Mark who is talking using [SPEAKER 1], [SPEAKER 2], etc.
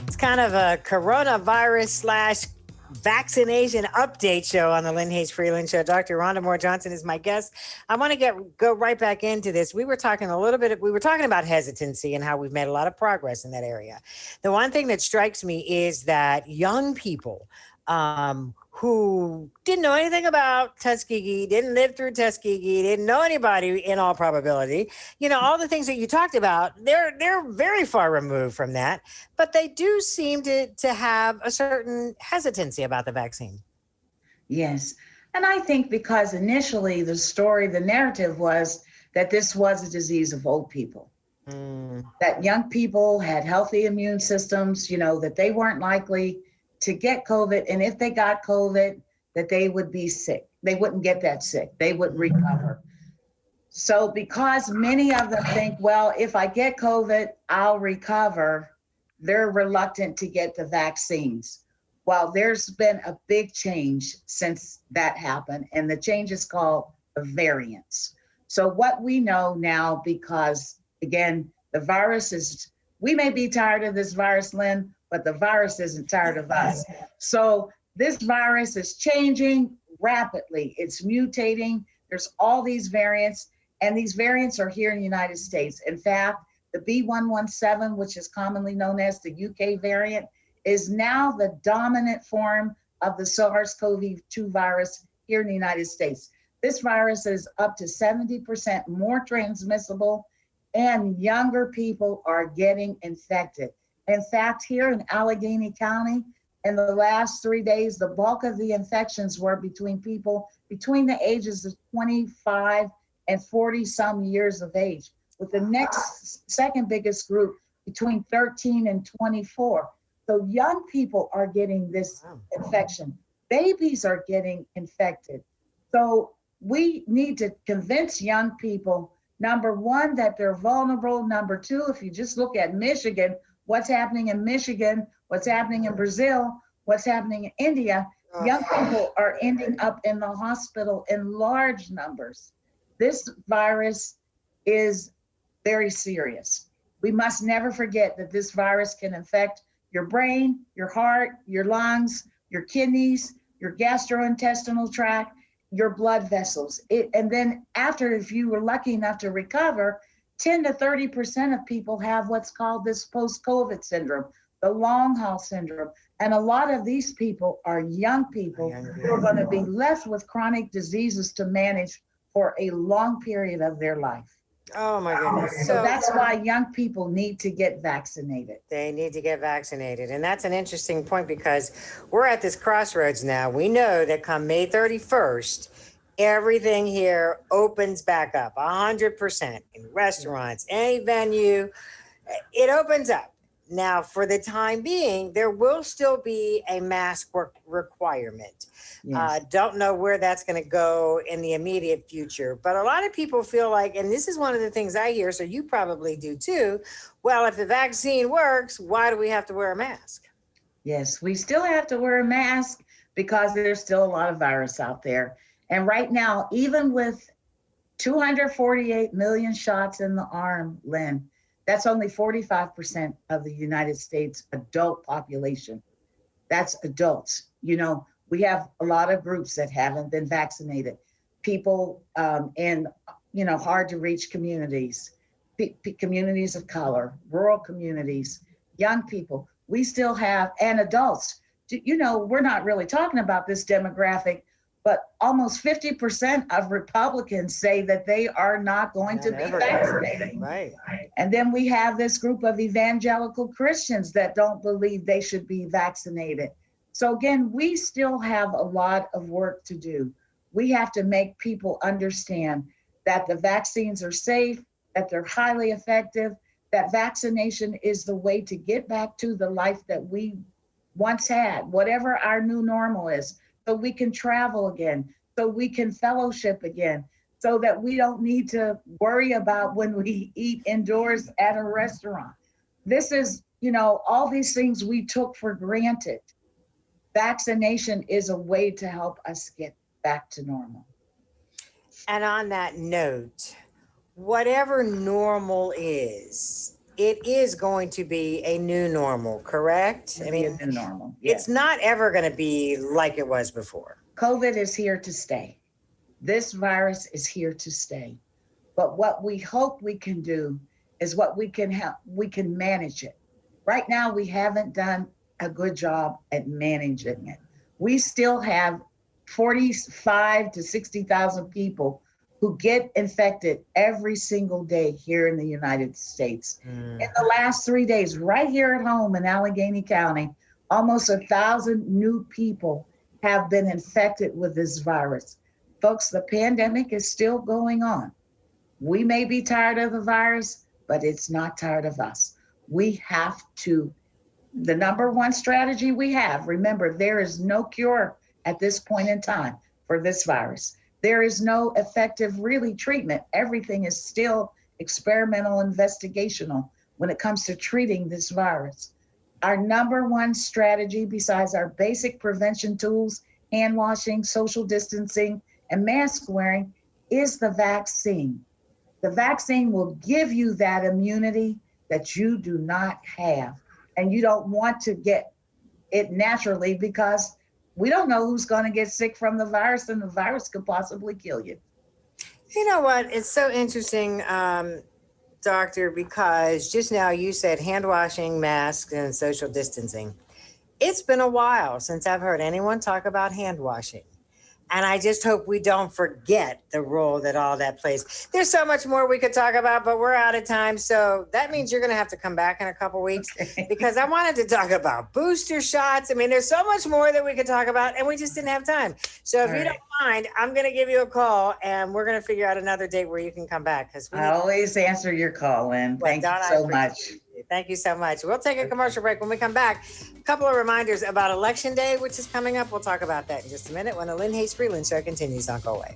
[SPEAKER 1] It's kind of a coronavirus slash vaccination update show on the Lynne Hayes Freeland Show. Dr. Rhonda Moore Johnson is my guest. I want to go right back into this. We were talking about hesitancy and how we've made a lot of progress in that area. The one thing that strikes me is that young people who didn't know anything about Tuskegee, didn't live through Tuskegee, didn't know anybody in all probability, all the things that you talked about, they're very far removed from that, but they do seem to have a certain hesitancy about the vaccine.
[SPEAKER 2] Yes. And I think because initially the narrative was that this was a disease of old people, that young people had healthy immune systems, that they weren't likely to get COVID. And if they got COVID, that they would be sick. They wouldn't get that sick. They would recover. So because many of them think, well, if I get COVID, I'll recover, they're reluctant to get the vaccines. Well, there's been a big change since that happened, and the change is called the variants. So what we know now, because again, the virus we may be tired of this virus, Lynn, but the virus isn't tired of us. So this virus is changing rapidly. It's mutating. There's all these variants, and these variants are here in the United States. In fact, the B.1.1.7, which is commonly known as the UK variant, is now the dominant form of the SARS-CoV-2 virus here in the United States. This virus is up to 70% more transmissible, and younger people are getting infected. In fact, here in Allegheny County, in the last 3 days, the bulk of the infections were between people between the ages of 25 and 40 some years of age, with the second biggest group between 13 and 24. So young people are getting this infection. Babies are getting infected. So we need to convince young people, number one, that they're vulnerable. Number two, if you just look at Michigan, what's happening in Michigan, what's happening in Brazil, what's happening in India, young people are ending up in the hospital in large numbers. This virus is very serious. We must never forget that this virus can infect your brain, your heart, your lungs, your kidneys, your gastrointestinal tract, your blood vessels. And then after, if you were lucky enough to recover, 10 to 30% of people have what's called this post-COVID syndrome, the long haul syndrome. And a lot of these people are young people who are going to be left with chronic diseases to manage for a long period of their life.
[SPEAKER 1] Oh my goodness.
[SPEAKER 2] So that's why young people need to get vaccinated.
[SPEAKER 1] They need to get vaccinated. And that's an interesting point, because we're at this crossroads now. We know that come May 31st, everything here opens back up 100% in restaurants, any venue, it opens up. Now, for the time being, there will still be a mask requirement. Yes. Don't know where that's going to go in the immediate future. But a lot of people feel like, and this is one of the things I hear, so you probably do too, well, if the vaccine works, why do we have to wear a mask?
[SPEAKER 2] Yes, we still have to wear a mask because there's still a lot of virus out there. And right now, even with 248 million shots in the arm, Lynn, that's only 45% of the United States adult population. That's adults. We have a lot of groups that haven't been vaccinated. People in, hard to reach communities, communities of color, rural communities, young people. We still have, and adults. We're not really talking about this demographic, but almost 50% of Republicans say that they are not going to be vaccinated.
[SPEAKER 1] Right.
[SPEAKER 2] And then we have this group of evangelical Christians that don't believe they should be vaccinated. So again, we still have a lot of work to do. We have to make people understand that the vaccines are safe, that they're highly effective, that vaccination is the way to get back to the life that we once had, whatever our new normal is. So we can travel again, so we can fellowship again, so that we don't need to worry about when we eat indoors at a restaurant. This is, all these things we took for granted. Vaccination is a way to help us get back to normal.
[SPEAKER 1] And on that note, whatever normal is, it is going to be a new normal, correct?
[SPEAKER 2] It'll be a new normal.
[SPEAKER 1] It's
[SPEAKER 2] Yes.
[SPEAKER 1] not ever going to be like it was before.
[SPEAKER 2] COVID is here to stay. This virus is here to stay. But what we hope we can do is what we can help, we can manage it. Right now, we haven't done a good job at managing it. We still have 45 to 60,000 people who get infected every single day here in the United States. In the last 3 days, right here at home in Allegheny County, almost 1,000 new people have been infected with this virus. Folks, the pandemic is still going on. We may be tired of the virus, but it's not tired of us. We have to, the number one strategy we have, remember, there is no cure at this point in time for this virus. There is no effective, really, treatment. Everything is still experimental, investigational when it comes to treating this virus. Our number one strategy, besides our basic prevention tools, hand washing, social distancing, and mask wearing, is the vaccine. The vaccine will give you that immunity that you do not have. And you don't want to get it naturally because we don't know who's going to get sick from the virus, and the virus could possibly kill you.
[SPEAKER 1] You know what? It's so interesting, doctor, because just now you said hand washing, masks, and social distancing. It's been a while since I've heard anyone talk about hand washing. And I just hope we don't forget the role that all that plays. There's so much more we could talk about, but we're out of time. So that means you're going to have to come back in a couple weeks because I wanted to talk about booster shots. I mean, there's so much more that we could talk about and we just didn't have time. So if you don't mind, I'm going to give you a call and we're going to figure out another date where you can come back.
[SPEAKER 2] I always answer your call, Lynn. Thank you so much.
[SPEAKER 1] Thank you so much. We'll take a commercial break. When we come back, a couple of reminders about Election Day, which is coming up. We'll talk about that in just a minute when the Lynne Hayes Freeland Show continues. Don't go away.